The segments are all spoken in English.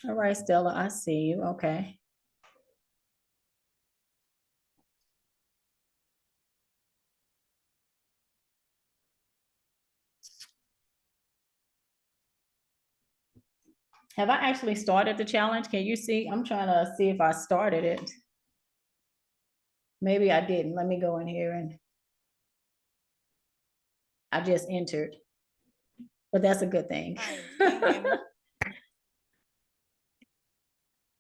All right, Stella, I see you. Okay. Have I actually started the challenge? Can you see? I'm trying to see if I started it. Maybe I didn't. Let me go in here and I just entered, but that's a good thing. Hi, can you hear me?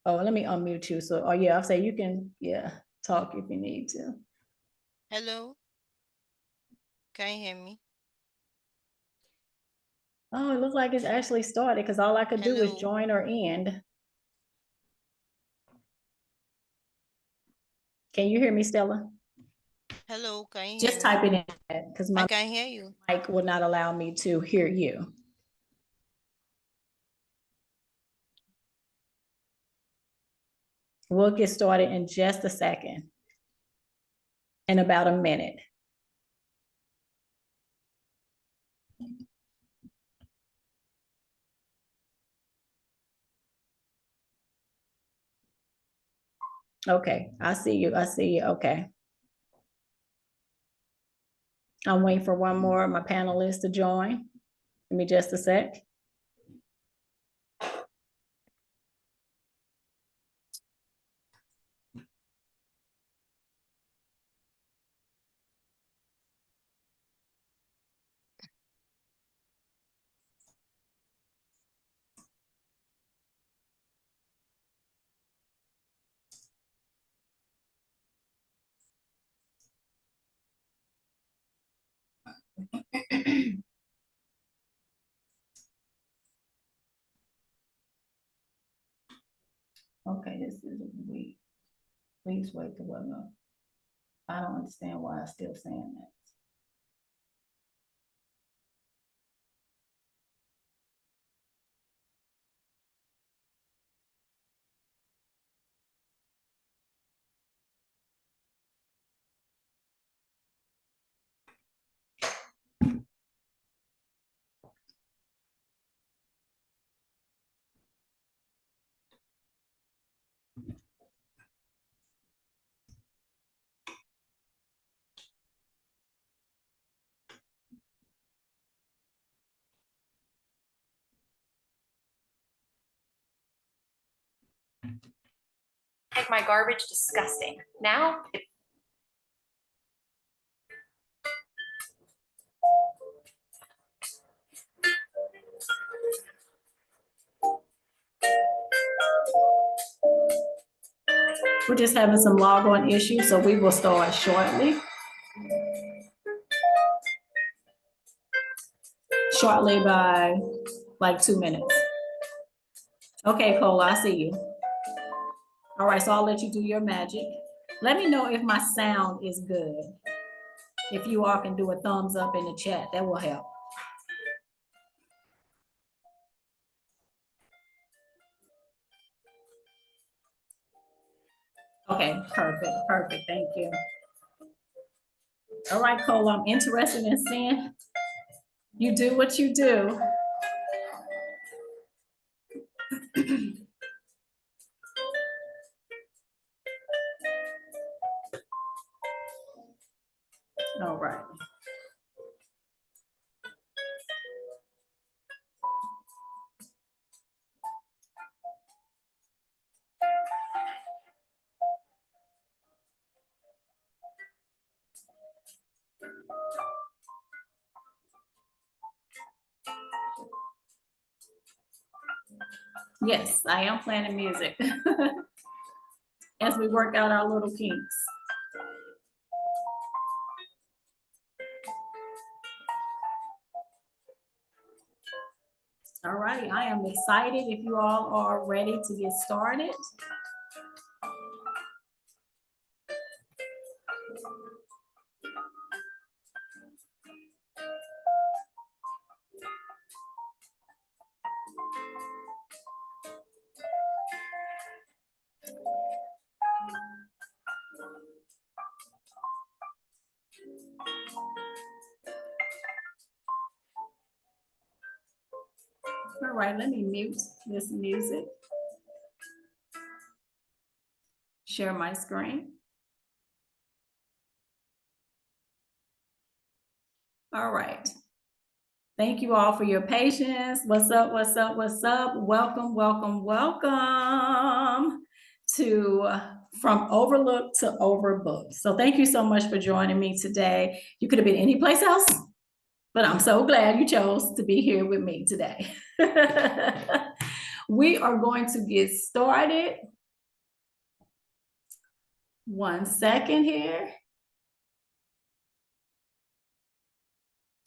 Oh, let me unmute you. So, oh yeah, I'll say you can, yeah, talk if you need to. Hello, can you hear me? Oh, it looks like it's actually started because all I could do is Hello. join or end. Can you hear me, Stella? Hello, can you Just hear type me? it in because I my can hear you. mic will not allow me to hear you. We'll get started in just a second, in about a minute. Okay, I see you. I see you. Okay. I'm waiting for one more of my panelists to join. Give me just a sec. Okay, this is a week. Please wait to well no. I don't understand why I'm still saying that. Make my garbage disgusting. Now, We're just having some log on issues, so we will start shortly. Shortly by like 2 minutes. Okay, Cole, I see you. All right, so I'll let you do your magic. Let me know if my sound is good. If you all can do a thumbs up in the chat, that will help. Okay, perfect, thank you. All right, Cole, I'm interested in seeing you do what you do. All right. Yes, I am planning music as we work out our little kinks. All right, I am excited if you all are ready to get started. All right, let me mute this music. share my screen. All right. Thank you all for your patience. What's up, what's up, what's up? Welcome, welcome, welcome to From Overlooked to Overbooked. So thank you so much for joining me today. You could have been any place else, but I'm so glad you chose to be here with me today. We are going to get started. 1 second here.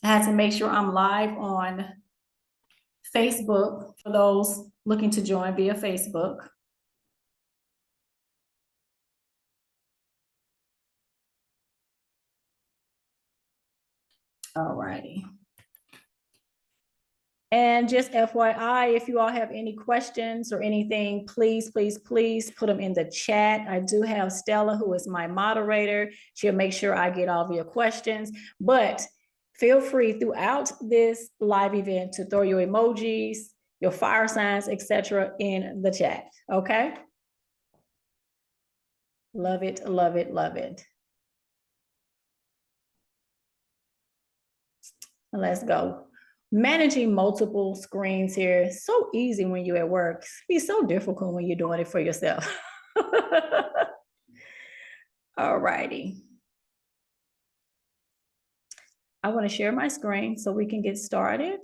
I had to make sure I'm live on Facebook for those looking to join via Facebook. All righty. And just FYI, if you all have any questions or anything, please, please, please put them in the chat. I do have Stella, who is my moderator. She'll make sure I get all of your questions, but feel free throughout this live event to throw your emojis, your fire signs, etc. in the chat, okay? Love it, love it, love it. Let's go. Managing multiple screens here is so easy when you're at work. It's so difficult when you're doing it for yourself. All righty. I want to share my screen so we can get started.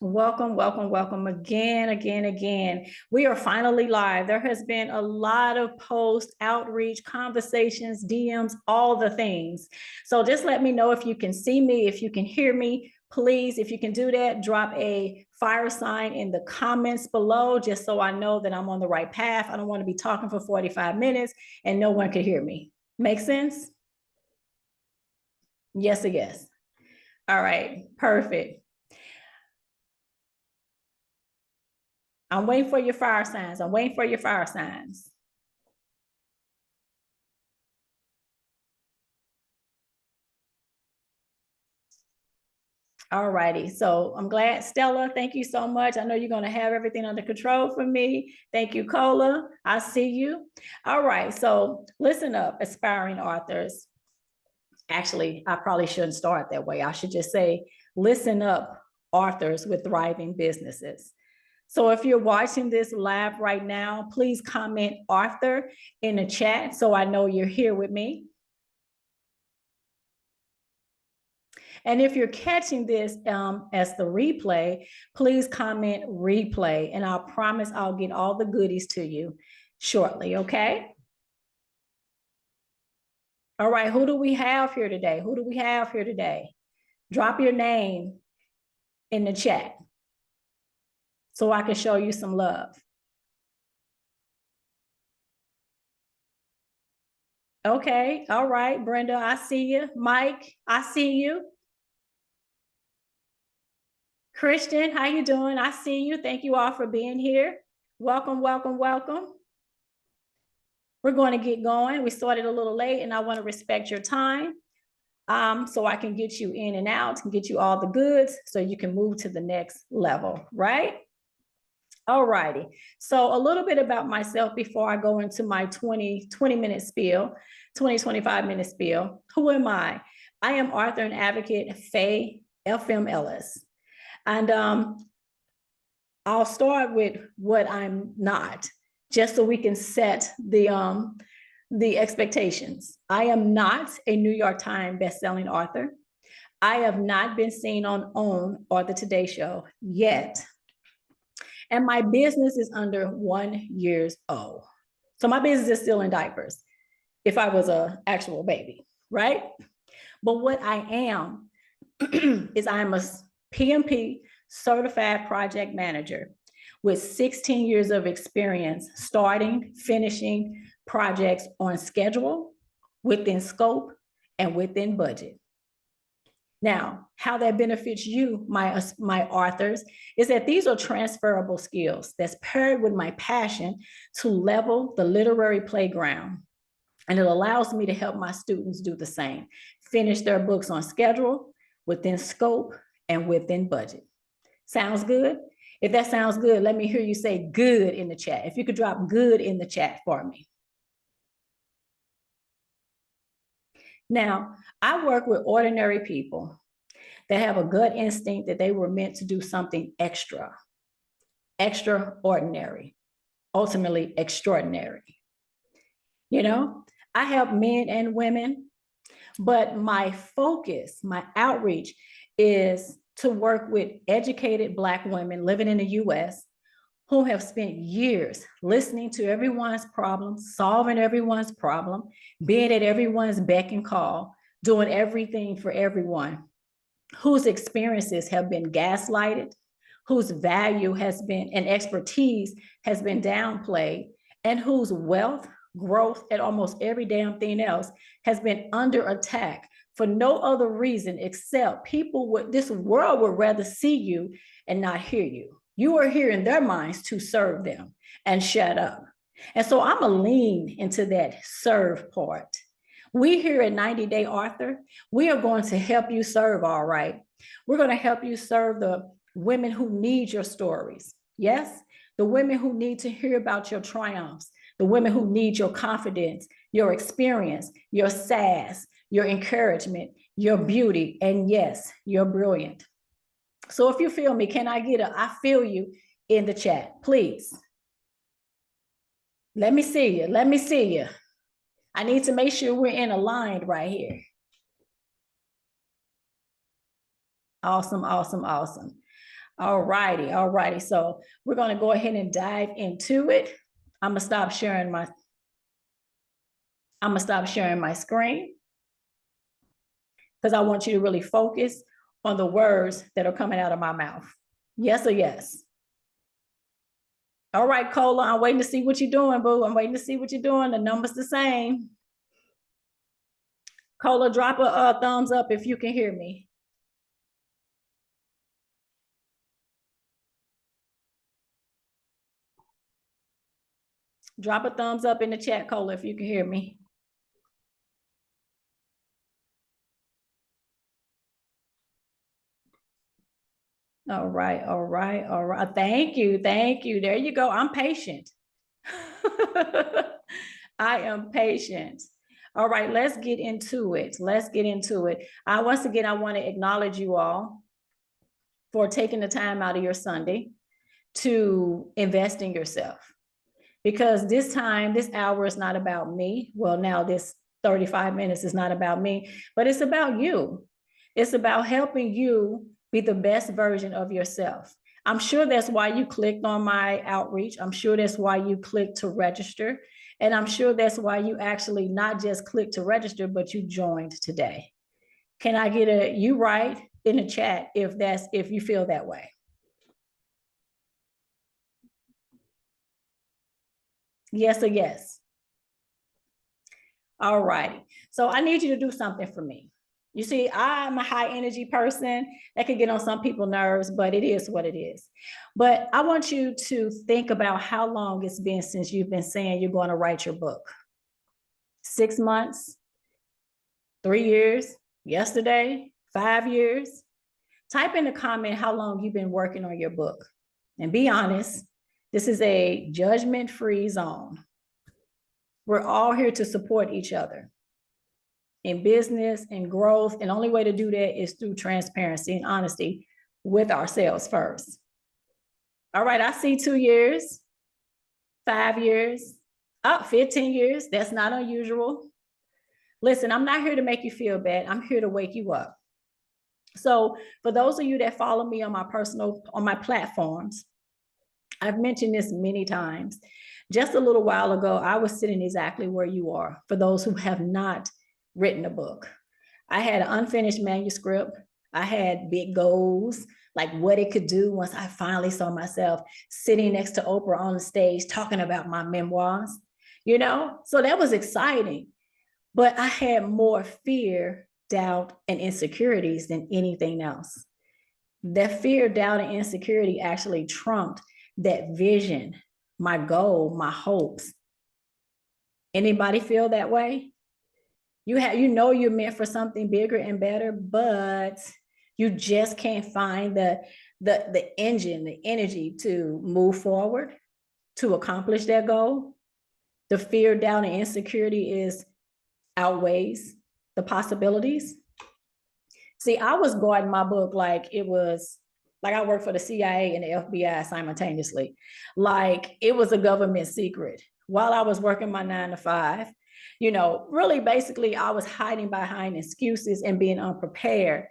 Welcome, welcome, welcome again, again, again. We are finally live. There has been a lot of posts, outreach, conversations, DMs, all the things. So just let me know if you can see me, if you can hear me. Please, if you can do that, drop a fire sign in the comments below, just so I know that I'm on the right path. I don't want to be talking for 45 minutes and no one could hear me. Make sense? Yes or yes? All right, perfect. I'm waiting for your fire signs. I'm waiting for your fire signs. All righty. So I'm glad, Stella, thank you so much. I know you're going to have everything under control for me. Thank you, Cola. I see you. All right. So listen up, aspiring authors. Actually, I probably shouldn't start that way. I should just say, listen up, authors with thriving businesses. So if you're watching this live right now, please comment author in the chat so I know you're here with me. And if you're catching this as the replay, please comment replay, and I'll promise I'll get all the goodies to you shortly, okay? All right, who do we have here today? Who do we have here today? Drop your name in the chat so I can show you some love. Okay, all right, Brenda, I see you. Mike, I see you. Christian, how you doing? I see you. Thank you all for being here. Welcome, welcome, welcome. We're going to get going. We started a little late and I want to respect your time so I can get you in and out and get you all the goods so you can move to the next level, right? All righty. So a little bit about myself before I go into my 20-minute spiel, 25-minute spiel. Who am I? I am author and advocate Faye F.M. Ellis. And I'll start with what I'm not, just so we can set the expectations. I am not a New York Times bestselling author. I have not been seen on OWN or the Today Show yet. And my business is under 1 year old. So my business is still in diapers if I was an actual baby, right? But what I am is I'm a PMP certified project manager with 16 years of experience starting, finishing projects on schedule, within scope, and within budget. Now, how that benefits you, my authors, is that these are transferable skills that's paired with my passion to level the literary playground. And it allows me to help my students do the same, finish their books on schedule, within scope, and within budget. Sounds good? If that sounds good, let me hear you say good in the chat. If you could drop good in the chat for me. Now, I work with ordinary people that have a gut instinct that they were meant to do something extraordinary, ultimately extraordinary. You know, I help men and women, but my focus, my outreach is to work with educated Black women living in the US who have spent years listening to everyone's problems, solving everyone's problem, being at everyone's beck and call, doing everything for everyone, whose experiences have been gaslighted, whose value has been and expertise has been downplayed, and whose wealth, growth, and almost every damn thing else has been under attack for no other reason except this world would rather see you and not hear you. You are here in their minds to serve them and shut up. And so I'm going to lean into that serve part. We here at 90 Day Author, we are going to help you serve, all right. We're going to help you serve the women who need your stories. Yes, the women who need to hear about your triumphs, the women who need your confidence, your experience, your sass, your encouragement, your beauty, and yes, you're brilliant. So if you feel me, can I get a I feel you in the chat, please? Let me see you. Let me see you. I need to make sure we're in aligned right here. Awesome, awesome, awesome. All righty, all righty. So we're going to go ahead and dive into it. I'm gonna stop sharing my screen because I want you to really focus on the words that are coming out of my mouth. Yes or yes? All right, Cola, I'm waiting to see what you're doing, boo. I'm waiting to see what you're doing. The number's the same. Cola, drop a thumbs up if you can hear me. Drop a thumbs up in the chat, Cola, if you can hear me. All right, all right, all right. Thank you, thank you. There you go. I'm patient. I am patient. All right, let's get into it. Let's get into it. Once again, I want to acknowledge you all for taking the time out of your Sunday to invest in yourself. Because this time, this hour is not about me. Well, now this 35 minutes is not about me, but it's about you. It's about helping you be the best version of yourself. I'm sure that's why you clicked on my outreach. I'm sure that's why you clicked to register. And I'm sure that's why you actually not just clicked to register, but you joined today. Can I get a you right in the chat if you feel that way? Yes or yes? All righty. So I need you to do something for me. You see, I'm a high energy person. That could get on some people's nerves, but it is what it is. But I want you to think about how long it's been since you've been saying you're going to write your book. 6 months, 3 years, yesterday, 5 years. Type in the comment how long you've been working on your book. And be honest, this is a judgment-free zone. We're all here to support each other in business and growth. And the only way to do that is through transparency and honesty with ourselves first. All right, I see 2 years, 5 years, 15 years. That's not unusual. Listen, I'm not here to make you feel bad. I'm here to wake you up. So for those of you that follow me on my platforms, I've mentioned this many times. Just a little while ago, I was sitting exactly where you are for those who have not written a book. I had an unfinished manuscript. I had big goals, like what it could do once I finally saw myself sitting next to Oprah on the stage talking about my memoirs, So that was exciting. But I had more fear, doubt, and insecurities than anything else. That fear, doubt, and insecurity actually trumped that vision, my goal, my hopes. Anybody feel that way? You're meant for something bigger and better, but you just can't find the engine, the energy to move forward, to accomplish that goal. The fear, doubt, and insecurity outweighs the possibilities. See, I was guarding my book like it was, like I worked for the CIA and the FBI simultaneously. Like it was a government secret. While I was working my 9 to 5, really basically I was hiding behind excuses and being unprepared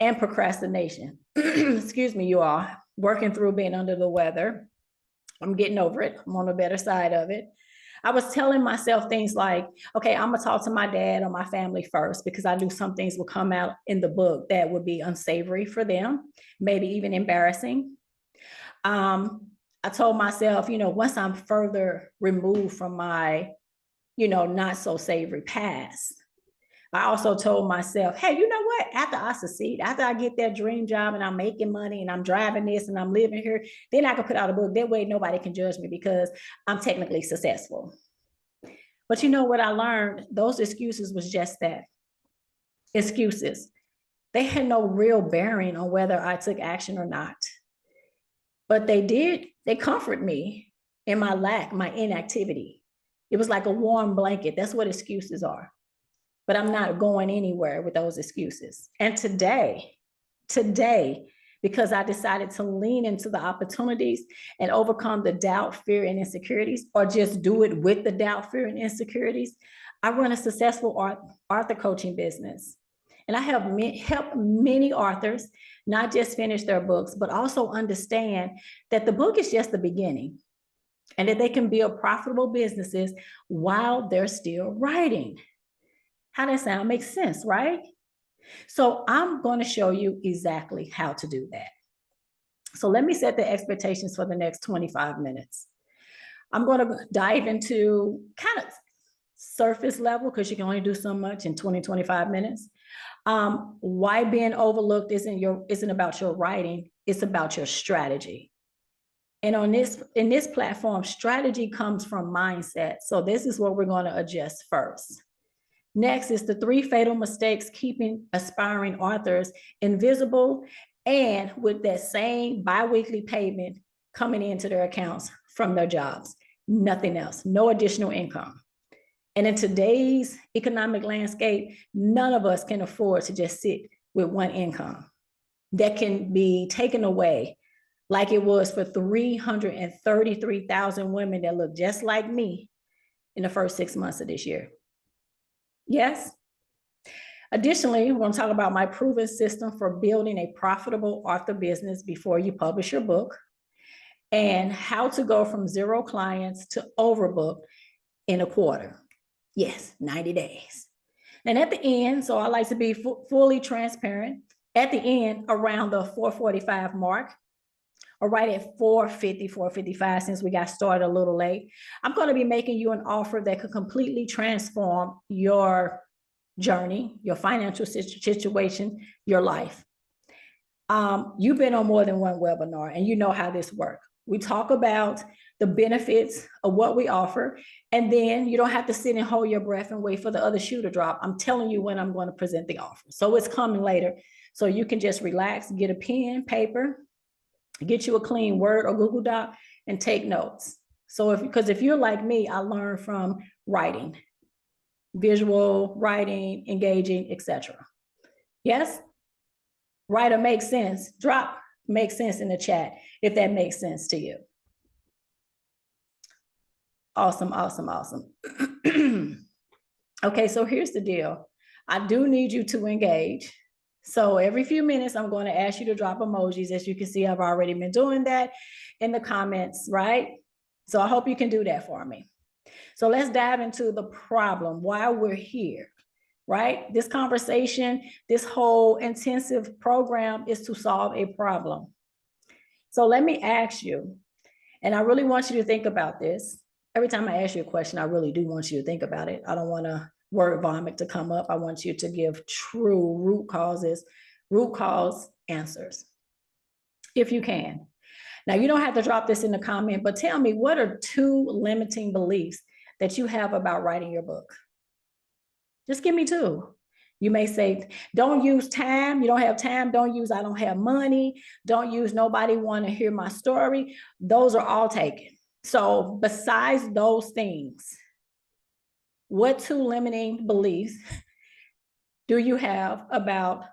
and procrastination. Excuse me, you all. Working through being under the weather. I'm getting over it. I'm on the better side of it. I was telling myself things like, okay, I'm gonna talk to my dad or my family first, because I knew some things would come out in the book that would be unsavory for them, maybe even embarrassing. I told myself, once I'm further removed from my, not so savory past, I also told myself, hey, you know what? After I succeed, after I get that dream job and I'm making money and I'm driving this and I'm living here, then I can put out a book. That way nobody can judge me because I'm technically successful. But you know what I learned? Those excuses was just that. Excuses. They had no real bearing on whether I took action or not. But they comfort me in my lack, my inactivity. It was like a warm blanket. That's what excuses are. But I'm not going anywhere with those excuses. And today, because I decided to lean into the opportunities and overcome the doubt, fear, and insecurities, or just do it with the doubt, fear, and insecurities, I run a successful author coaching business. And I have helped many authors not just finish their books, but also understand that the book is just the beginning and that they can build profitable businesses while they're still writing. How that sound? Makes sense, right? So I'm going to show you exactly how to do that. So let me set the expectations for the next 25 minutes. I'm going to dive into kind of surface level, because you can only do so much in 25 minutes. Why being overlooked isn't about your writing, it's about your strategy. And in this platform, strategy comes from mindset. So this is what we're going to adjust first. Next is the 3 fatal mistakes keeping aspiring authors invisible and with that same biweekly payment coming into their accounts from their jobs. Nothing else, no additional income. And in today's economic landscape, none of us can afford to just sit with one income that can be taken away like it was for 333,000 women that look just like me in the first 6 months of this year. Yes. Additionally, we're going to talk about my proven system for building a profitable author business before you publish your book, and how to go from 0 clients to overbook in a quarter. Yes, 90 days. And at the end, so I like to be fully transparent, at the end, around the 4:45 mark, or right at 4:50, 4:55, since we got started a little late, I'm going to be making you an offer that could completely transform your journey, your financial situation, your life. You've been on more than one webinar and you know how this works. We talk about the benefits of what we offer, and then you don't have to sit and hold your breath and wait for the other shoe to drop. I'm telling you when I'm going to present the offer. So it's coming later. So you can just relax, get a pen, paper, get you a clean Word or Google Doc and take notes. So because if you're like me, I learned from writing, visual writing, engaging, etc. Yes? Write or make sense. Drop make sense in the chat if that makes sense to you. Awesome, awesome, awesome. Okay, so here's the deal. I do need you to engage. So every few minutes, I'm going to ask you to drop emojis. As you can see, I've already been doing that in the comments, right? So I hope you can do that for me. So let's dive into the problem, why we're here, right? This conversation, this whole intensive program is to solve a problem. So let me ask you, and I really want you to think about this. Every time I ask you a question, I really do want you to think about it. I don't want to word vomit to come up. I want you to give true root cause answers, if you can. Now, you don't have to drop this in the comment, but tell me, what are 2 limiting beliefs that you have about writing your book? Just give me 2. You may say, don't use time. You don't have time. Don't use, I don't have money. Don't use, nobody want to hear my story. Those are all taken. So besides those things, what two limiting beliefs do you have about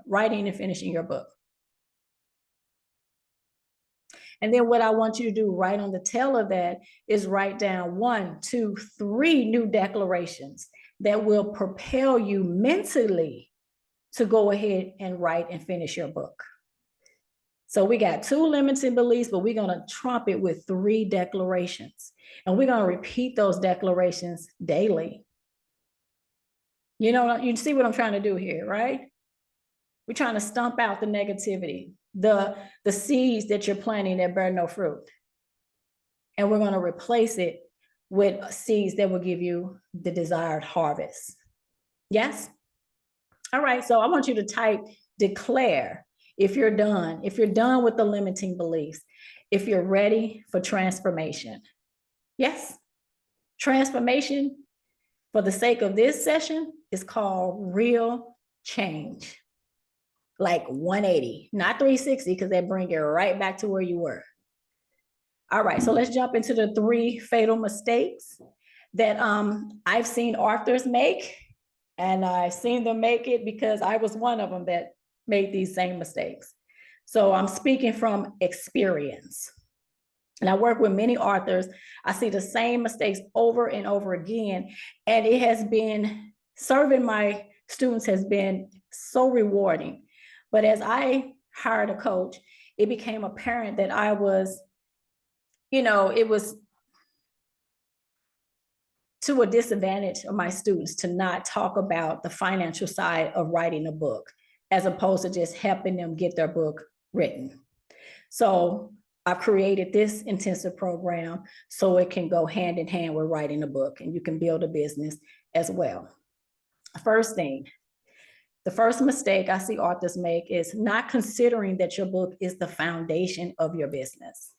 writing and finishing your book? And then what I want you to do right on the tail of that is write down 1, 2, 3 new declarations that will propel you mentally to go ahead and write and finish your book. So we got 2 limiting beliefs, but we're going to trump it with 3 declarations. And we're going to repeat those declarations daily. You know, you see what I'm trying to do here, right? We're trying to stomp out the negativity, the seeds that you're planting that bear no fruit. And we're going to replace it with seeds that will give you the desired harvest. Yes? All right, so I want you to type declare if you're done with the limiting beliefs, if you're ready for transformation. Yes? Transformation, for the sake of this session, is called real change. Like 180, not 360, because that brings you right back to where you were. All right, so let's jump into the 3 fatal mistakes that I've seen authors make, and I've seen them make it because I was one of them that made these same mistakes. So I'm speaking from experience. And I work with many authors. I see the same mistakes over and over again, and it has been, serving my students has been so rewarding. But as I hired a coach, it became apparent that I was, it was to a disadvantage of my students to not talk about the financial side of writing a book, as opposed to just helping them get their book written. So I've created this intensive program so it can go hand in hand with writing a book, and you can build a business as well. First thing, the first mistake I see authors make is not considering that your book is the foundation of your business.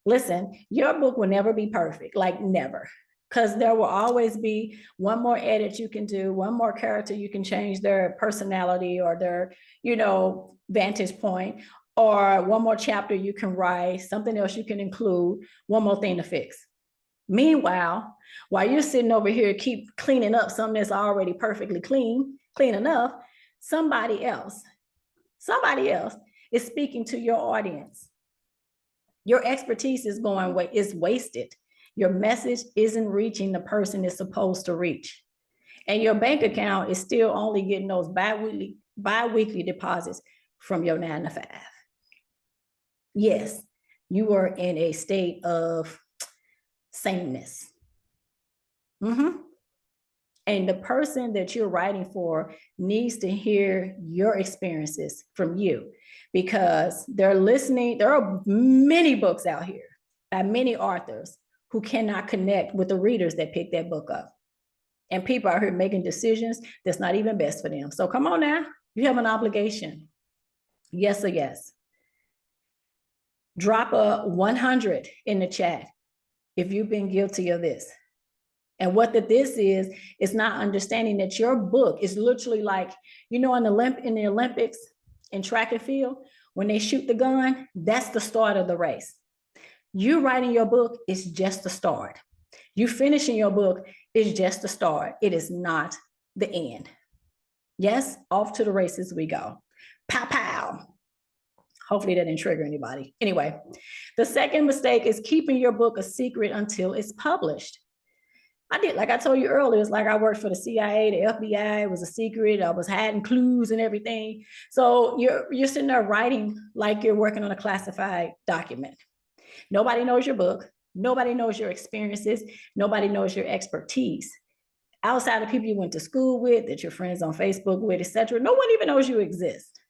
Listen, your book will never be perfect, like never, because there will always be one more edit you can do, one more character you can change their personality or their, vantage point, or one more chapter you can write, something else you can include, one more thing to fix. Meanwhile, while you're sitting over here, keep cleaning up something that's already perfectly clean enough, somebody else is speaking to your audience. Your expertise is wasted. Your message isn't reaching the person it's supposed to reach. And your bank account is still only getting those bi-weekly deposits from your 9 to 5. Yes, you are in a state of sameness. And the person that you're writing for needs to hear your experiences from you, because they're listening. There are many books out here by many authors who cannot connect with the readers that pick that book up. And people are here making decisions that's not even best for them. So come on now, you have an obligation. Yes or yes. Drop a 100 in the chat if you've been guilty of this. And what this is not understanding that your book is literally like, in the Olympics, in track and field, when they shoot the gun, that's the start of the race. You writing your book is just the start. You finishing your book is just the start. It is not the end. Yes, off to the races we go. Pow, pow. Hopefully that didn't trigger anybody. Anyway, the second mistake is keeping your book a secret until it's published. Like I told you earlier, it's like I worked for the CIA, the FBI, it was a secret. I was hiding clues and everything. So you're sitting there writing like you're working on a classified document. Nobody knows your book. Nobody knows your experiences. Nobody knows your expertise. Outside of people you went to school with, that you're friends on Facebook with, etc., no one even knows you exist.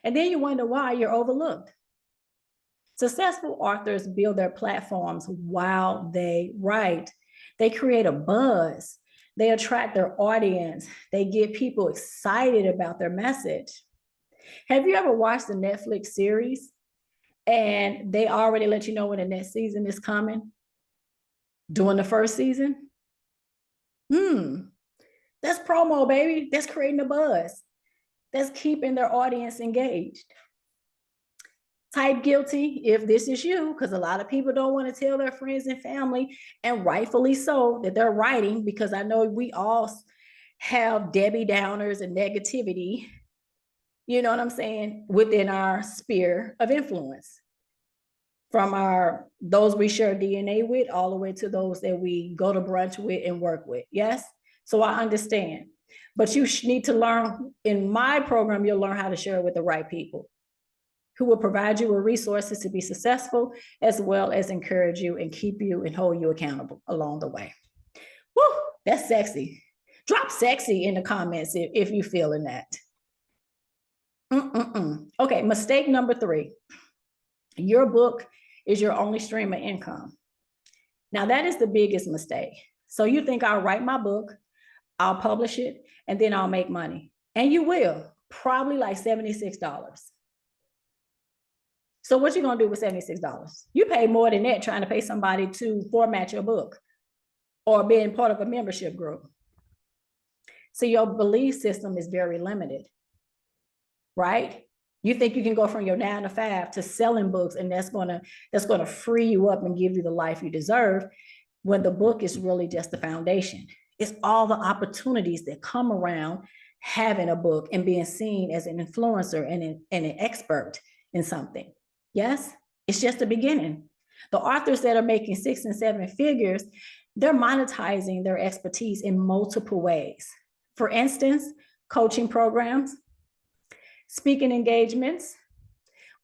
And then you wonder why you're overlooked. Successful authors build their platforms while they write. They create a buzz. They attract their audience. They get people excited about their message. Have you ever watched the Netflix series and they already let you know when the next season is coming during the first season? The That's promo, baby. That's creating a buzz. That's keeping their audience engaged. Type guilty if this is you, because a lot of people don't want to tell their friends and family, and rightfully so, that they're writing, because I know we all have Debbie Downers and negativity, you know what I'm saying, within our sphere of influence. From those we share DNA with, all the way to those that we go to brunch with and work with. Yes. So I understand, but you need to learn. In my program, you'll learn how to share it with the right people who will provide you with resources to be successful, as well as encourage you and keep you and hold you accountable along the way. Woo, that's sexy. Drop sexy in the comments if you're feeling that. Okay, mistake number 3. Your book is your only stream of income. Now that is the biggest mistake. So you think I'll write my book, I'll publish it, and then I'll make money. And you will, probably like $76. So what you gonna do with $76? You pay more than that trying to pay somebody to format your book or being part of a membership group. So your belief system is very limited, right? You think you can go from your 9 to 5 to selling books, and that's gonna free you up and give you the life you deserve, when the book is really just the foundation. It's all the opportunities that come around having a book and being seen as an influencer and an expert in something. Yes, it's just the beginning. The authors that are making 6 and 7 figures, they're monetizing their expertise in multiple ways. For instance, coaching programs, speaking engagements,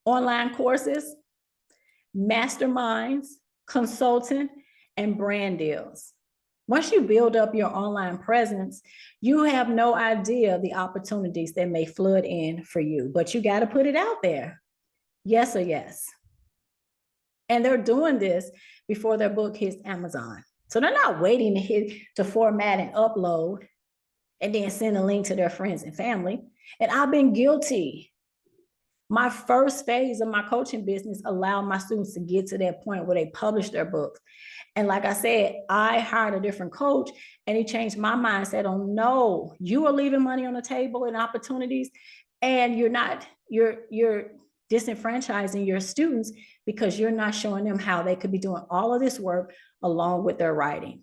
online courses, masterminds, consulting, and brand deals. Once you build up your online presence, you have no idea the opportunities that may flood in for you, but you got to put it out there. Yes or yes. And they're doing this before their book hits Amazon. So they're not waiting to format and upload and then send a link to their friends and family. And I've been guilty. My first phase of my coaching business allowed my students to get to that point where they publish their books. And like I said, I hired a different coach, and he changed my mindset on, no, you are leaving money on the table and opportunities, and you're disenfranchising your students because you're not showing them how they could be doing all of this work along with their writing.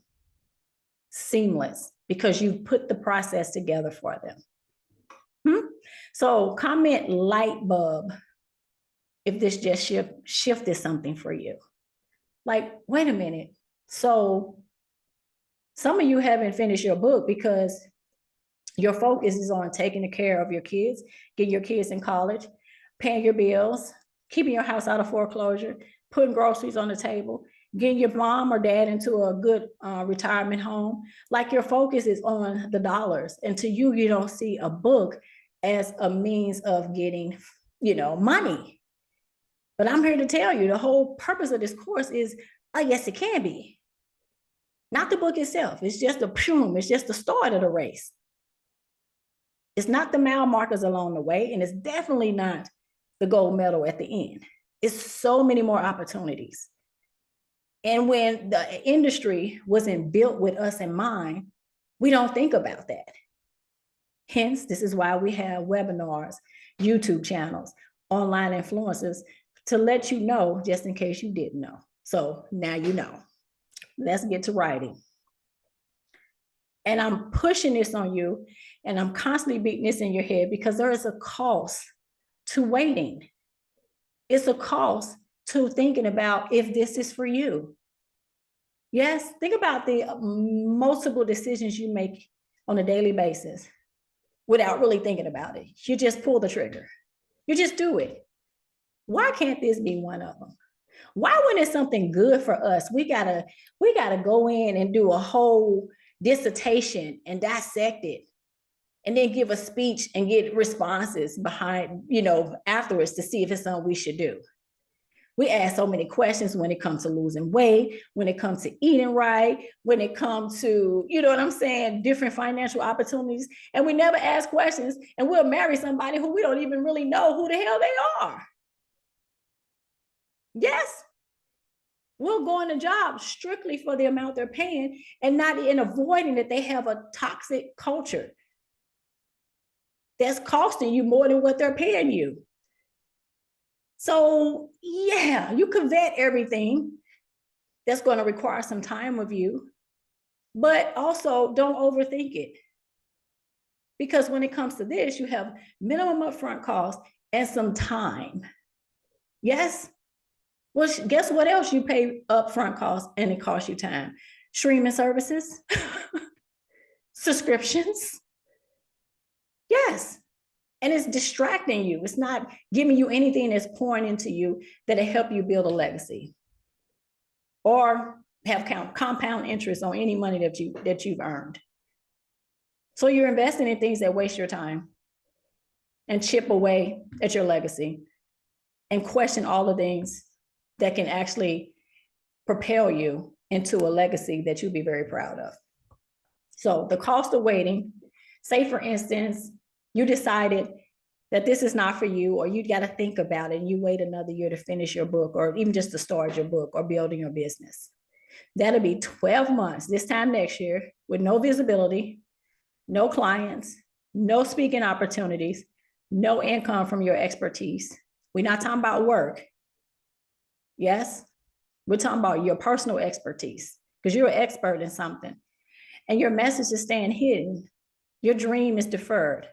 Seamless, because you put the process together for them. So comment light bulb if this just shifted something for you. Like, wait a minute. So some of you haven't finished your book because your focus is on taking care of your kids, getting your kids in college, paying your bills, keeping your house out of foreclosure, putting groceries on the table, getting your mom or dad into a good retirement home. Like, your focus is on the dollars. And to you, you don't see a book as a means of getting, money. But I'm here to tell you, the whole purpose of this course is, yes, it can be. Not the book itself. It's just it's just the start of the race. It's not the mile markers along the way, and it's definitely not the gold medal at the end. It's so many more opportunities. And when the industry wasn't built with us in mind, we don't think about that. Hence, this is why we have webinars, YouTube channels, online influencers, to let you know, just in case you didn't know. So now you know. Let's get to writing. And I'm pushing this on you, and I'm constantly beating this in your head because there is a cost to waiting. It's a cost to thinking about if this is for you. Yes, think about the multiple decisions you make on a daily basis without really thinking about it. You just pull the trigger. You just do it. Why can't this be one of them? Why, when it's something good for us, we gotta go in and do a whole dissertation and dissect it, and then give a speech and get responses behind, afterwards, to see if it's something we should do. We ask so many questions when it comes to losing weight, when it comes to eating right, when it comes to, different financial opportunities. And we never ask questions, and we'll marry somebody who we don't even really know who the hell they are. Yes. will go on a job strictly for the amount they're paying and not in avoiding that they have a toxic culture that's costing you more than what they're paying you. So yeah, you can vet everything. That's going to require some time of you, but also don't overthink it. Because when it comes to this, you have minimum upfront costs and some time. Yes? Well, guess what else you pay upfront costs and it costs you time? Streaming services, subscriptions. Yes. And it's distracting you. It's not giving you anything that's pouring into you that'll help you build a legacy or have compound interest on any money that you've earned. So you're investing in things that waste your time and chip away at your legacy and question all the things that can actually propel you into a legacy that you'll be very proud of. So the cost of waiting, say for instance, you decided that this is not for you, or you got to think about it and you wait another year to finish your book, or even just to start your book or building your business. That'll be 12 months this time next year with no visibility, no clients, no speaking opportunities, no income from your expertise. We're not talking about work. Yes, we're talking about your personal expertise because you're an expert in something and your message is staying hidden. Your dream is deferred.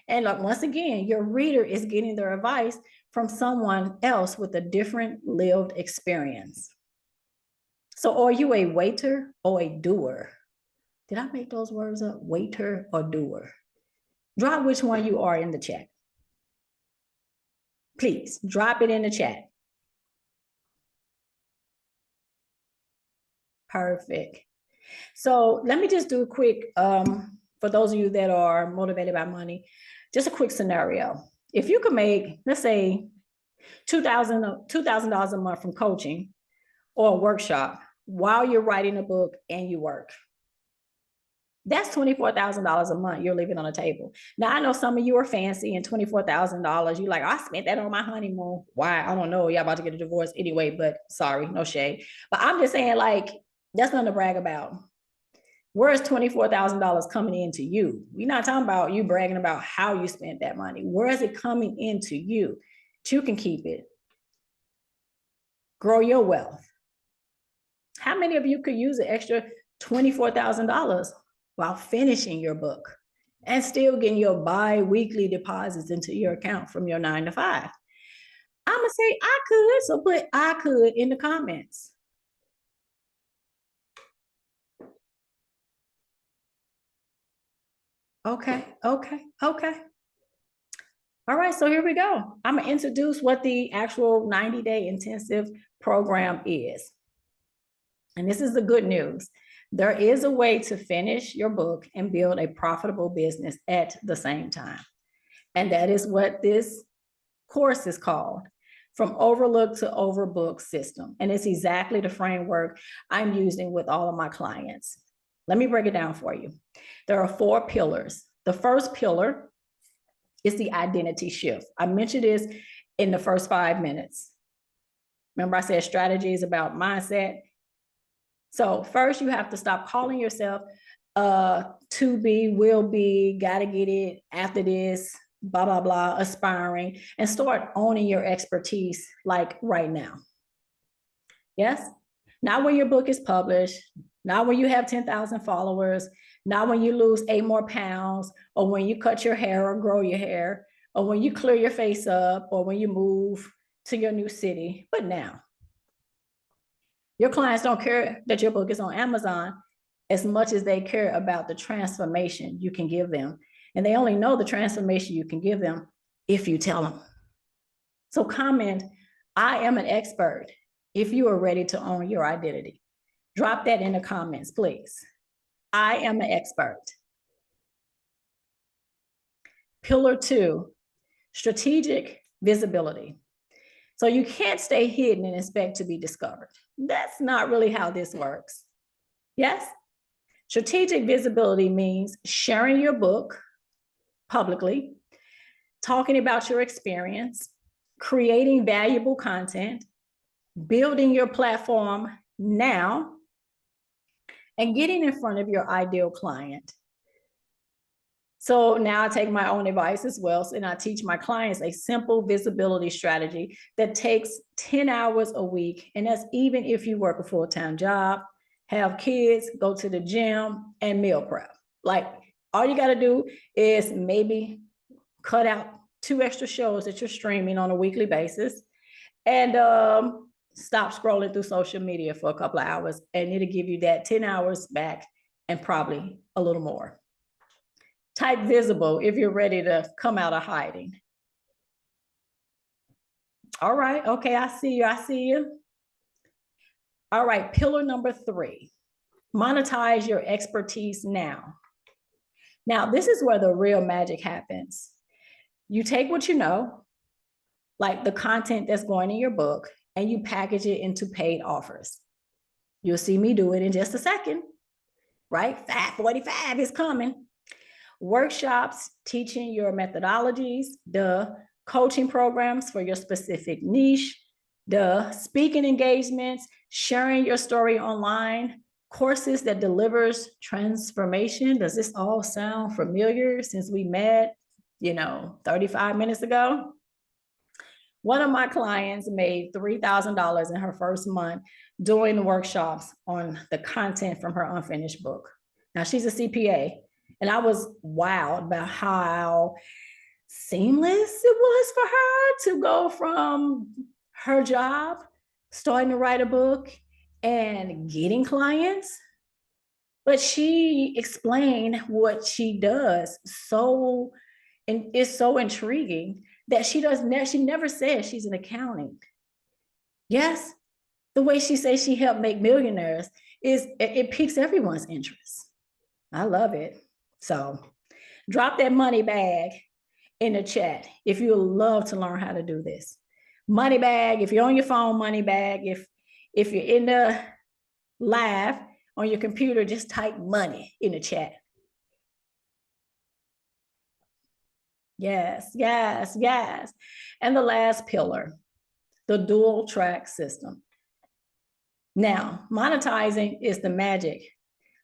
And like, once again, your reader is getting their advice from someone else with a different lived experience. So are you a waiter or a doer? Did I make those words up? Waiter or doer? Drop which one you are in the chat. Please drop it in the chat. Perfect. So let me just do a quick, for those of you that are motivated by money, just a quick scenario. If you could make, let's say, $2,000 a month from coaching or a workshop while you're writing a book and you work, that's $24,000 a month you're leaving on the table. Now, I know some of you are fancy and $24,000, you're like, I spent that on my honeymoon. Why? I don't know. Y'all about to get a divorce anyway, but sorry, no shade. But I'm just saying, like, that's nothing to brag about. Where is $24,000 coming into you? We're not talking about you bragging about how you spent that money. Where is it coming into you? That you can keep it. Grow your wealth. How many of you could use an extra $24,000 while finishing your book and still getting your bi-weekly deposits into your account from your 9 to 5? I'm going to say I could, so put I could in the comments. Okay. All right, so here we go. I'm going to introduce what the actual 90-day intensive program is. And this is the good news. There is a way to finish your book and build a profitable business at the same time. And that is what this course is called, From Overlook to Overbook System. And it's exactly the framework I'm using with all of my clients. Let me break it down for you. There are 4 pillars. The first pillar is the identity shift. I mentioned this in the first 5 minutes. Remember I said strategy is about mindset. So first you have to stop calling yourself to be, will be, gotta get it, after this, blah, blah, blah, aspiring, and start owning your expertise like right now. Yes? Not when your book is published, not when you have 10,000 followers, not when you lose 8 more pounds, or when you cut your hair or grow your hair, or when you clear your face up, or when you move to your new city, but now. Your clients don't care that your book is on Amazon as much as they care about the transformation you can give them. And they only know the transformation you can give them if you tell them. So comment, I am an expert, if you are ready to own your identity. Drop that in the comments, please. I am an expert. Pillar 2, strategic visibility. So you can't stay hidden and expect to be discovered. That's not really how this works. Yes? Strategic visibility means sharing your book publicly, talking about your experience, creating valuable content, building your platform now, and getting in front of your ideal client. So now I take my own advice as well, and I teach my clients a simple visibility strategy that takes 10 hours a week. And that's even if you work a full-time job, have kids, go to the gym, and meal prep. Like, all you got to do is maybe cut out 2 extra shows that you're streaming on a weekly basis, and stop scrolling through social media for a couple of hours, and it'll give you that 10 hours back and probably a little more. Type visible if you're ready to come out of hiding. All right, okay, I see you, I see you. All right, pillar number 3, monetize your expertise now. Now, this is where the real magic happens. You take what you know, like the content that's going in your book, and you package it into paid offers. You'll see me do it in just a second, right? 5:45 is coming. Workshops teaching your methodologies, the coaching programs for your specific niche, the speaking engagements, sharing your story online, courses that delivers transformation. Does this all sound familiar since we met, 35 minutes ago? One of my clients made $3,000 in her first month doing the workshops on the content from her unfinished book. Now, she's a CPA, and I was wowed about how seamless it was for her to go from her job, starting to write a book, and getting clients. But she explained what she does and it's so intriguing that she never says she's an accountant. Yes, the way she says she helped make millionaires it piques everyone's interest. I love it. So drop that money bag in the chat if you love to learn how to do this. Money bag, if you're on your phone, money bag. If you're in the live on your computer, just type money in the chat. Yes, yes, yes. And the last pillar, the dual track system. Now, monetizing is the magic,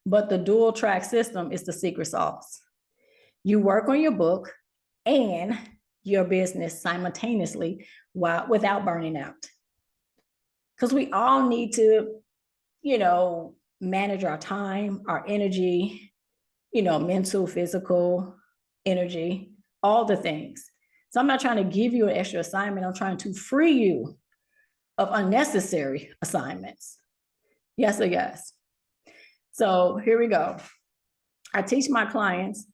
but the dual track system is the secret sauce. You work on your book and your business simultaneously without burning out. Because we all need to, manage our time, our energy, mental, physical energy, all the things. So I'm not trying to give you an extra assignment. I'm trying to free you of unnecessary assignments. Yes or yes? So here we go. I teach my clients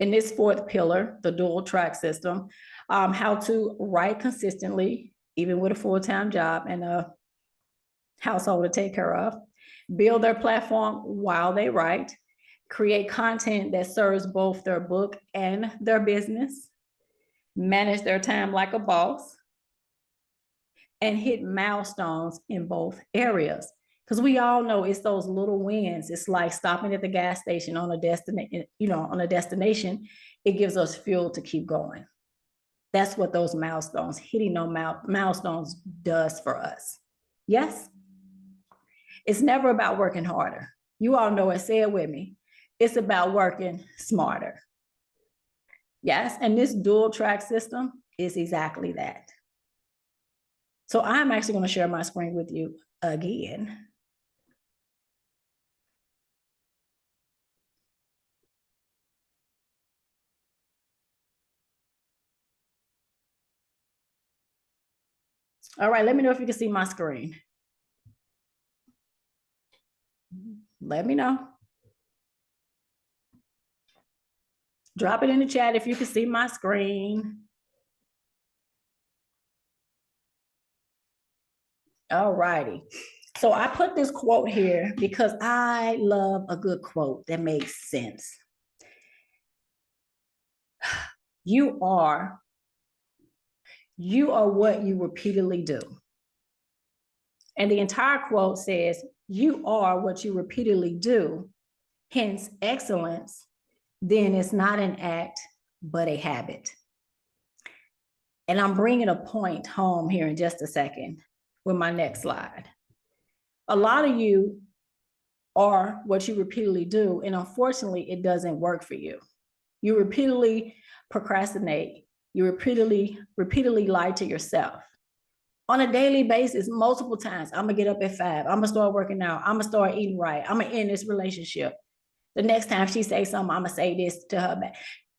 in this 4th pillar, the dual track system, how to write consistently, even with a full-time job and a household to take care of, build their platform while they write, create content that serves both their book and their business, manage their time like a boss, and hit milestones in both areas. Because we all know it's those little wins. It's like stopping at the gas station on a destination. It gives us fuel to keep going. That's what those milestones, hitting those milestones does for us. Yes? It's never about working harder. You all know it, say it with me. It's about working smarter. Yes, and this dual track system is exactly that. So I'm actually going to share my screen with you again. All right, let me know if you can see my screen. Let me know. Drop it in the chat if you can see my screen. All righty. So I put this quote here because I love a good quote that makes sense. You are what you repeatedly do. And the entire quote says, you are what you repeatedly do, hence excellence, then it's not an act, but a habit. And I'm bringing a point home here in just a second. with my next slide. A lot of you are what you repeatedly do, and unfortunately, it doesn't work for you. You repeatedly procrastinate. You repeatedly lie to yourself. On a daily basis, multiple times, I'm gonna get up at 5. I'm gonna start working out. I'm gonna start eating right. I'm gonna end this relationship. The next time she says something, I'm gonna say this to her back.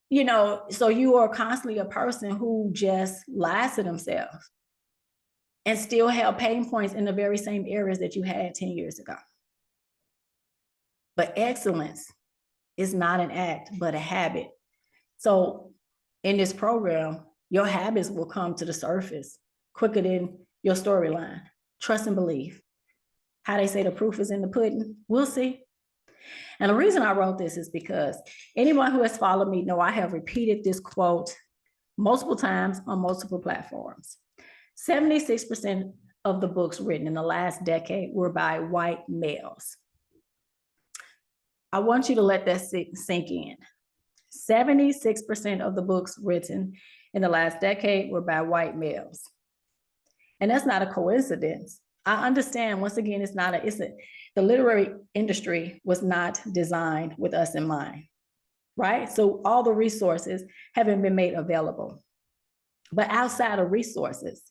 You know, so you are constantly a person who just lies to themselves and still have pain points in the very same areas that you had 10 years ago. But excellence is not an act, but a habit. So in this program, your habits will come to the surface quicker than your storyline. Trust and believe. How they say the proof is in the pudding, we'll see. And the reason I wrote this is because anyone who has followed me know I have repeated this quote multiple times on multiple platforms. 76% of the books written in the last decade were by white males. I want you to let that sink in. 76% of the books written in the last decade were by white males. And that's not a coincidence. I understand, once again, the literary industry was not designed with us in mind, right? So all the resources haven't been made available. But outside of resources,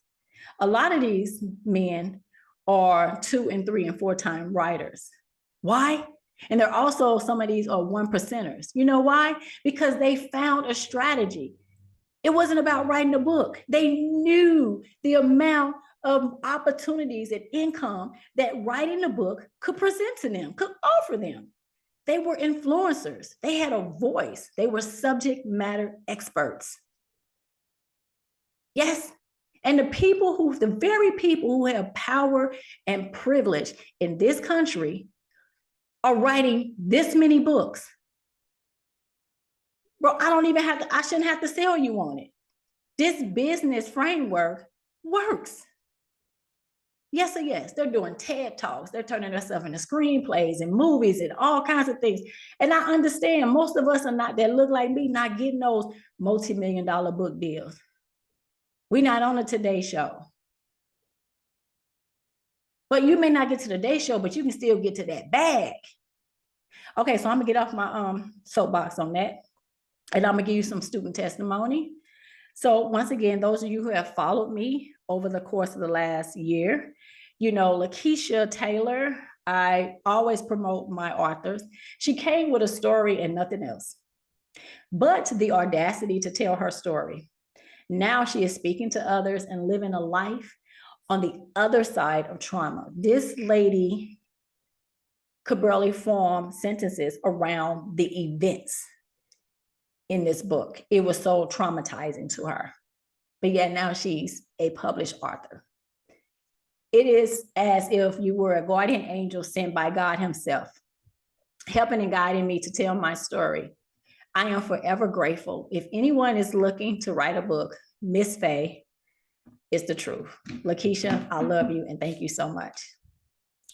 a lot of these men are 2 and 3 and 4 time writers. Why? And they're also, some of these are 1%ers. You know why? Because they found a strategy. It wasn't about writing a book. They knew the amount of opportunities and income that writing a book could present to them, could offer them. They were influencers. They had a voice. They were subject matter experts. Yes. And the very people who have power and privilege in this country are writing this many books. Bro, I shouldn't have to sell you on it. This business framework works. Yes or yes, they're doing TED Talks. They're turning themselves into screenplays and movies and all kinds of things. And I understand most of us that look like me, not getting those multi-million-dollar book deals. We're not on the Today Show. But you may not get to the Today Show, but you can still get to that bag. Okay, so I'm gonna get off my soapbox on that. And I'm gonna give you some student testimony. So once again, those of you who have followed me over the course of the last year, you know, Lakeisha Taylor, I always promote my authors. She came with a story and nothing else, but the audacity to tell her story. Now she is speaking to others and living a life on the other side of trauma. This lady could barely form sentences around the events in this book. It was so traumatizing to her. But yet now she's a published author. It is as if you were a guardian angel sent by God himself, helping and guiding me to tell my story. I am forever grateful. If anyone is looking to write a book, Miss Faye is the truth. Lakeisha, I love you and thank you so much.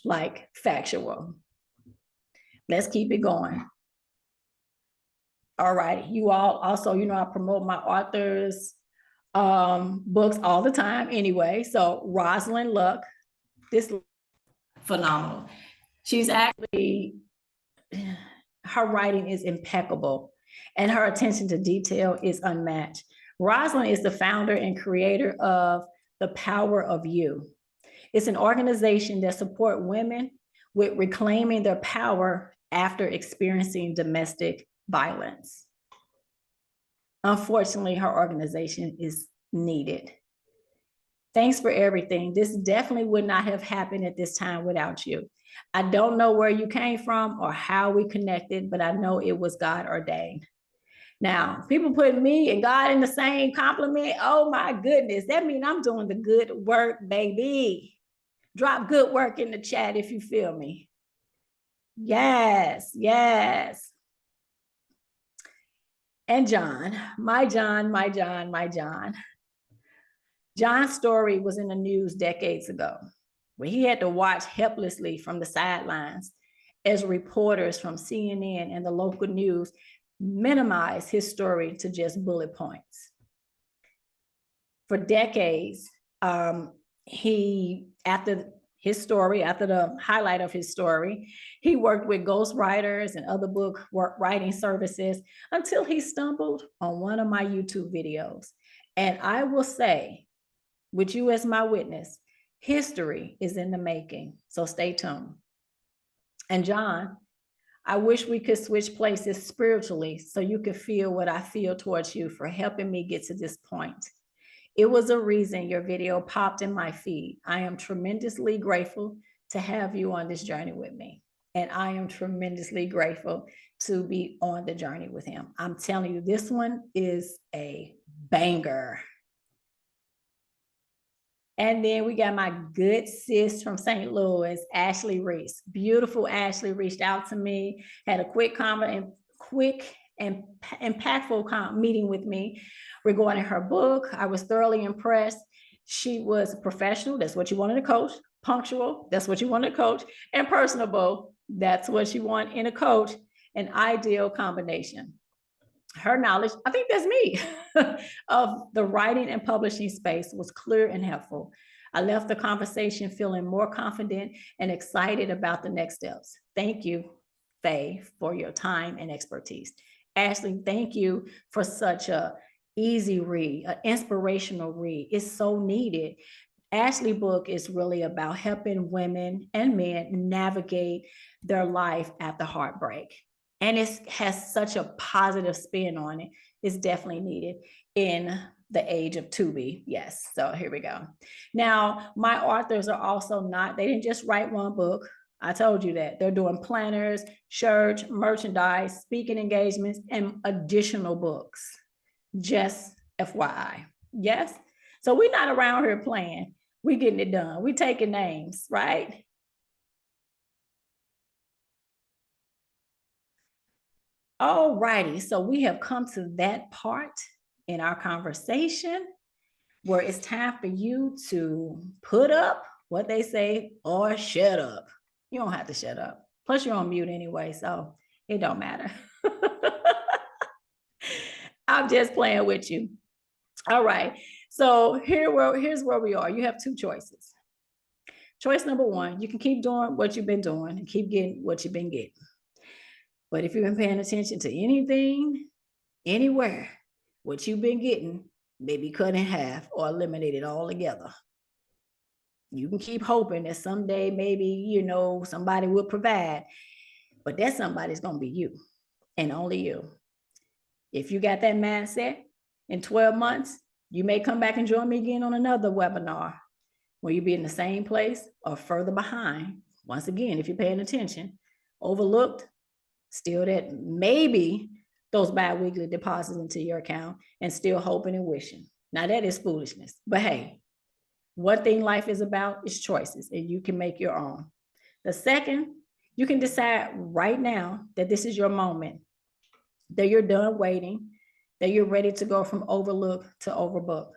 Like, factual. Let's keep it going. All right, you all also, you know, I promote my authors' books all the time anyway. So Rosalind Luck, this phenomenal. She's actually, her writing is impeccable and her attention to detail is unmatched. Rosalind is the founder and creator of The Power of You. It's an organization that supports women with reclaiming their power after experiencing domestic violence. Unfortunately, her organization is needed. Thanks for everything. This definitely would not have happened at this time without you. I don't know where you came from or how we connected, but I know it was God ordained. Now, people put me and God in the same compliment. Oh my goodness, that means I'm doing the good work, baby. Drop good work in the chat if you feel me. Yes, yes. And John, my John, my John, my John. John's story was in the news decades ago, where he had to watch helplessly from the sidelines as reporters from CNN and the local news minimize his story to just bullet points. For decades, he after his story, after the highlight of his story, he worked with ghostwriters and other book writing services until he stumbled on one of my YouTube videos. And I will say, with you as my witness, history is in the making. So stay tuned. And John, I wish we could switch places spiritually so you could feel what I feel towards you for helping me get to this point. It was a reason your video popped in my feed. I am tremendously grateful to have you on this journey with me. And I am tremendously grateful to be on the journey with him. I'm telling you, this one is a banger. And then we got my good sis from St. Louis, Ashley Reese. Beautiful Ashley reached out to me, had a quick comment and quick and impactful meeting with me regarding her book. I was thoroughly impressed. She was professional. That's what you wanted a coach. Punctual. That's what you wanted a coach. And personable. That's what you want in a coach. An ideal combination. Her knowledge, I think that's me, of the writing and publishing space was clear and helpful. I left the conversation feeling more confident and excited about the next steps. Thank you, Faye, for your time and expertise. Ashley, thank you for such a easy read, an inspirational read. It's so needed. Ashley book is really about helping women and men navigate their life after heartbreak. And it has such a positive spin on it. It's definitely needed in the age of Tubi. Yes, so here we go. Now, my authors are also not, they didn't just write one book. I told you that. They're doing planners, shirts, merchandise, speaking engagements, and additional books. Just FYI. Yes? So we're not around here playing. We're getting it done. We're taking names, right? All righty, so we have come to that part in our conversation where it's time for you to put up what they say or shut up. You don't have to shut up. Plus you're on mute anyway, so it don't matter. I'm just playing with you. All right, so here's where we are. You have two choices. Choice number one, you can keep doing what you've been doing and keep getting what you've been getting. But if you've been paying attention to anything, anywhere, what you've been getting may be cut in half or eliminated altogether. You can keep hoping that someday maybe, somebody will provide, but that somebody's going to be you and only you. If you got that mindset, in 12 months, you may come back and join me again on another webinar where you'll be in the same place or further behind. Once again, if you're paying attention, overlooked, still that maybe those bi-weekly deposits into your account and still hoping and wishing. Now that is foolishness, but hey, one thing life is about is choices and you can make your own. The second, you can decide right now that this is your moment, that you're done waiting, that you're ready to go from overlook to overbook.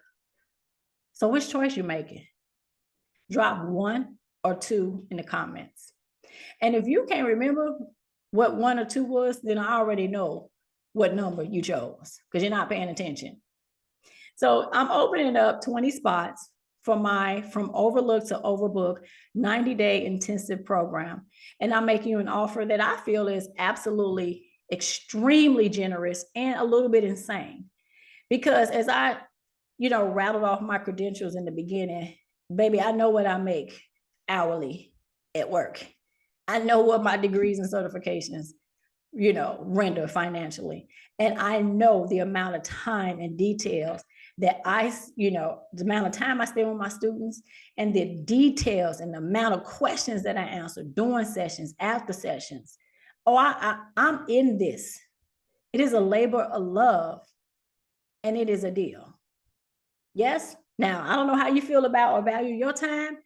So which choice you making? Drop 1 or 2 in the comments. And if you can't remember what 1 or 2 was, then I already know what number you chose because you're not paying attention. So I'm opening up 20 spots for my From Overlook to Overbook 90-day intensive program. And I'm making you an offer that I feel is absolutely extremely generous and a little bit insane. Because as I, rattled off my credentials in the beginning, baby, I know what I make hourly at work. I know what my degrees and certifications, render financially. And I know the amount of time and details that the amount of time I spend with my students and the details and the amount of questions that I answer during sessions, after sessions. Oh, I'm in this. It is a labor of love and it is a deal. Yes. Now, I don't know how you feel about or value your time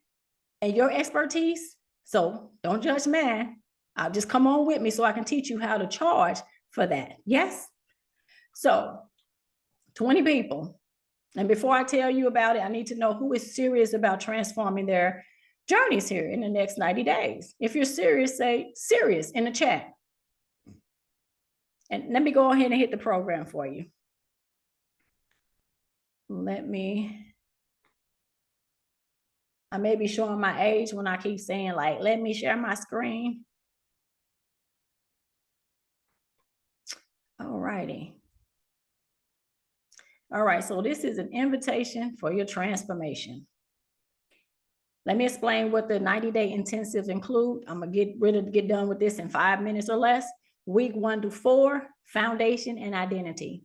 and your expertise. So don't judge mine. I'll just come on with me so I can teach you how to charge for that. Yes. So 20 people. And before I tell you about it, I need to know who is serious about transforming their journeys here in the next 90 days. If you're serious, say serious in the chat. And let me go ahead and hit the program for you. Let me I may be showing my age when I keep saying, like, let me share my screen. All righty. All right, so this is an invitation for your transformation. Let me explain what the 90-day intensives include. I'm gonna get done with this in 5 minutes or less. Week 1 to 4, foundation and identity.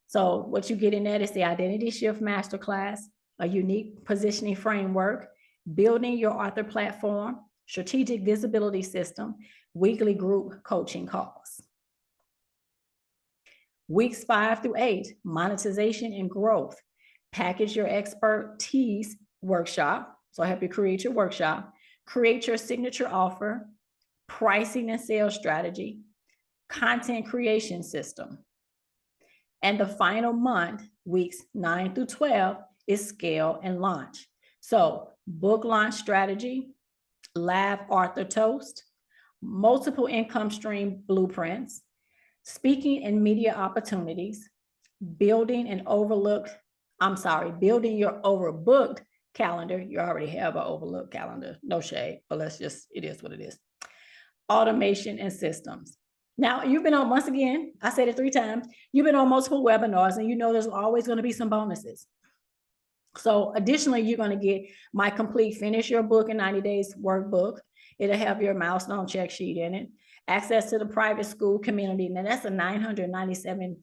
So what you get in that is the identity shift masterclass, a unique positioning framework, building your author platform, strategic visibility system, weekly group coaching calls. Weeks 5 through 8, monetization and growth, package your expertise workshop. So I help you create your workshop, create your signature offer, pricing and sales strategy, content creation system. And the final month, weeks 9 through 12, is scale and launch. So book launch strategy, lab author toast, multiple income stream blueprints, speaking and media opportunities, building your overbooked calendar. You already have an overlooked calendar, no shade, but it is what it is. Automation and systems. Now, you've been on, once again, I said it 3 times, you've been on multiple webinars and you know there's always going to be some bonuses. So additionally, you're going to get my complete Finish Your Book in 90 Days workbook. It'll have your milestone check sheet in it, access to the private school community. Now that's a $997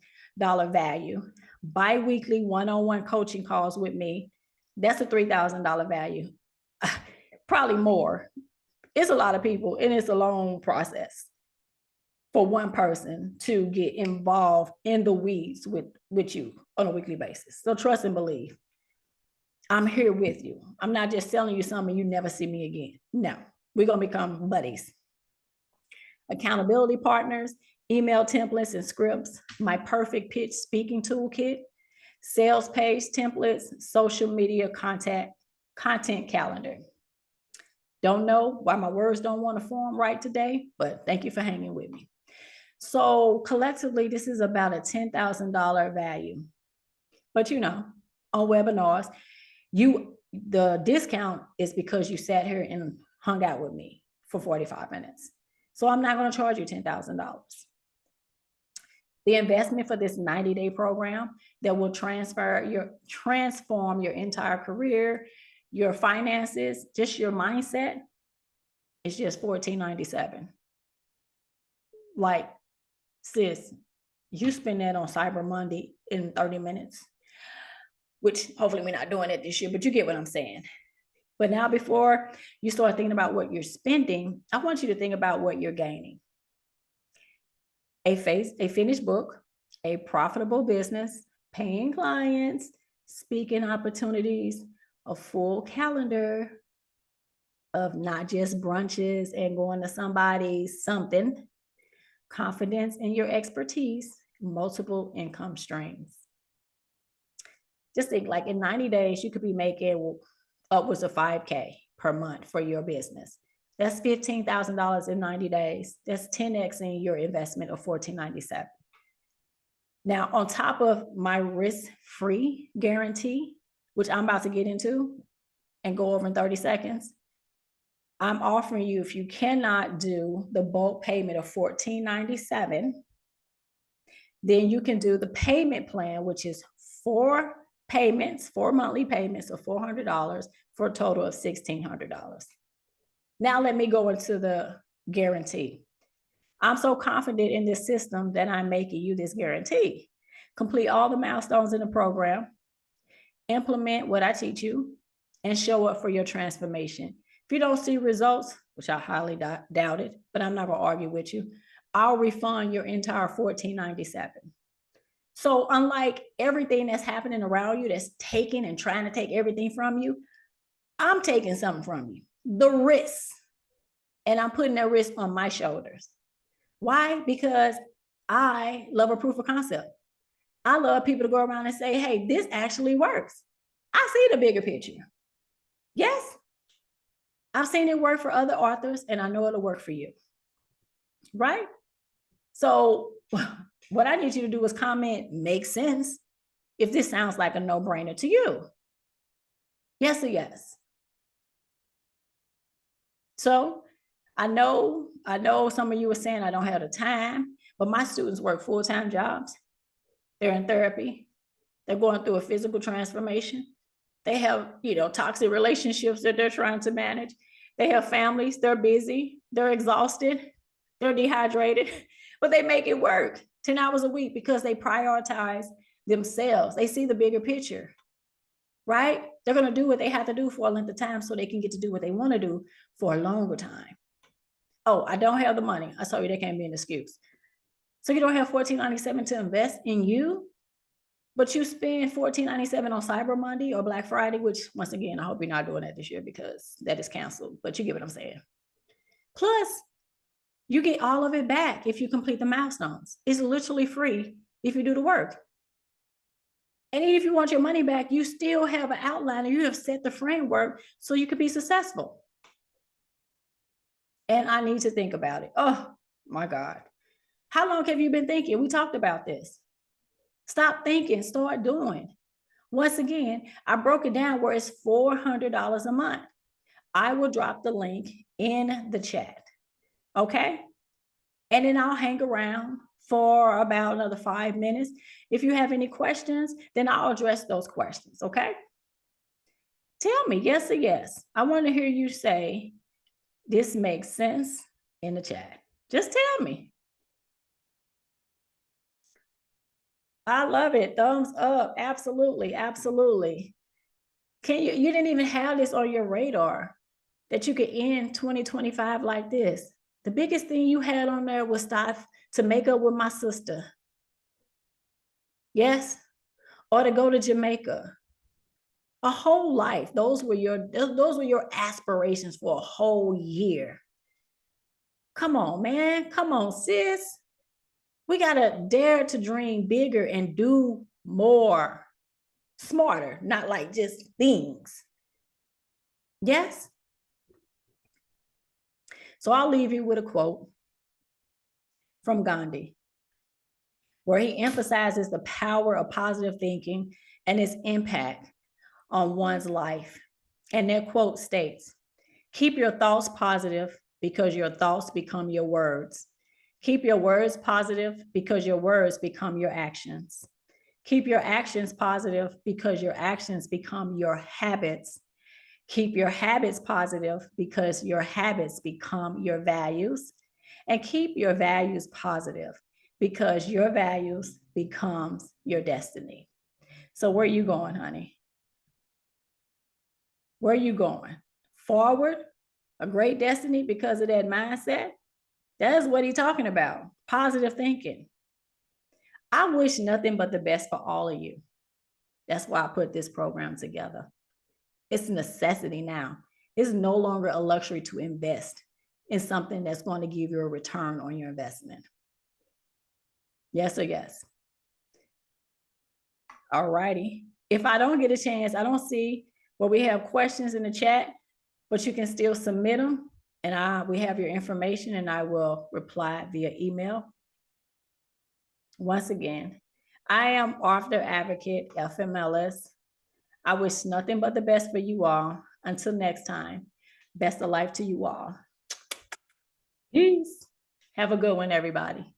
value. Bi-weekly one-on-one coaching calls with me. That's a $3,000 value, probably more. It's a lot of people and it's a long process for one person to get involved in the weeds with you on a weekly basis. So trust and believe. I'm here with you. I'm not just selling you something you never see me again. No, we're going to become buddies. Accountability partners, email templates and scripts, my perfect pitch speaking toolkit, sales page templates, social media content calendar. Don't know why my words don't want to form right today, but thank you for hanging with me. So collectively, this is about a $10,000 value. But you know, on webinars, the discount is because you sat here and hung out with me for 45 minutes. So I'm not going to charge you $10,000. The investment for this 90-day program that will transform your entire career, your finances, just your mindset, is just $14.97. Like, sis, you spend that on Cyber Monday in 30 minutes, which hopefully we're not doing it this year, but you get what I'm saying. But now before you start thinking about what you're spending, I want you to think about what you're gaining. A finished book, a profitable business, paying clients, speaking opportunities, a full calendar of not just brunches and going to somebody's something, confidence in your expertise, multiple income streams. Just think, like, in 90 days, you could be making upwards of $5K per month for your business. That's $15,000 in 90 days. That's 10x in your investment of $14.97. Now, on top of my risk-free guarantee, which I'm about to get into and go over in 30 seconds, I'm offering you, if you cannot do the bulk payment of $14.97, then you can do the payment plan, which is 4 monthly payments of $400 for a total of $1,600. Now let me go into the guarantee. I'm so confident in this system that I'm making you this guarantee. Complete all the milestones in the program, implement what I teach you, and show up for your transformation. If you don't see results, which I highly doubt it, but I'm not going to argue with you, I'll refund your entire $14.97. So unlike everything that's happening around you that's taking and trying to take everything from you, I'm taking something from you, the risk. And I'm putting that risk on my shoulders. Why? Because I love a proof of concept. I love people to go around and say, hey, this actually works. I see the bigger picture. Yes, I've seen it work for other authors and I know it'll work for you. Right? So what I need you to do is comment, makes sense, if this sounds like a no-brainer to you. Yes or yes? So I know some of you were saying I don't have the time, but my students work full-time jobs. They're in therapy. They're going through a physical transformation. They have, toxic relationships that they're trying to manage. They have families. They're busy. They're exhausted. They're dehydrated, but they make it work 10 hours a week because they prioritize themselves. They see the bigger picture, right? They're going to do what they have to do for a length of time so they can get to do what they want to do for a longer time. Oh, I don't have the money. I told you that can't be an excuse. So you don't have $14.97 to invest in you, but you spend $14.97 on Cyber Monday or Black Friday, which once again, I hope you're not doing that this year because that is canceled, but you get what I'm saying. Plus, you get all of it back if you complete the milestones. It's literally free if you do the work. And even if you want your money back, you still have an outline and you have set the framework so you could be successful. And I need to think about it. Oh my God. How long have you been thinking? We talked about this. Stop thinking, start doing. Once again, I broke it down where it's $400 a month. I will drop the link in the chat. Okay? And then I'll hang around for about another 5 minutes. If you have any questions, then I'll address those questions. Okay? Tell me yes or yes. I want to hear you say, this makes sense in the chat. Just tell me. I love it. Thumbs up. Absolutely. Absolutely. You didn't even have this on your radar that you could end 2025 like this. The biggest thing you had on there was stuff to make up with my sister. Yes. Or to go to Jamaica. A whole life. Those were your aspirations for a whole year. Come on, man. Come on, sis. We got to dare to dream bigger and do more. Smarter, not like just things. Yes? So I'll leave you with a quote from Gandhi, where he emphasizes the power of positive thinking and its impact on one's life. And that quote states, keep your thoughts positive because your thoughts become your words. Keep your words positive because your words become your actions. Keep your actions positive because your actions become your habits. Keep your habits positive because your habits become your values. And keep your values positive because your values becomes your destiny. So where are you going, honey? Where are you going? Forward, a great destiny because of that mindset? That is what he's talking about. Positive thinking. I wish nothing but the best for all of you. That's why I put this program together. It's a necessity now. It's no longer a luxury to invest in something that's going to give you a return on your investment. Yes or yes? All righty. If I don't get a chance, I don't see where we have questions in the chat, but you can still submit them. And we have your information and I will reply via email. Once again, I am Arthur Advocate, FMLS. I wish nothing but the best for you all. Until next time, best of life to you all. Peace. Have a good one, everybody.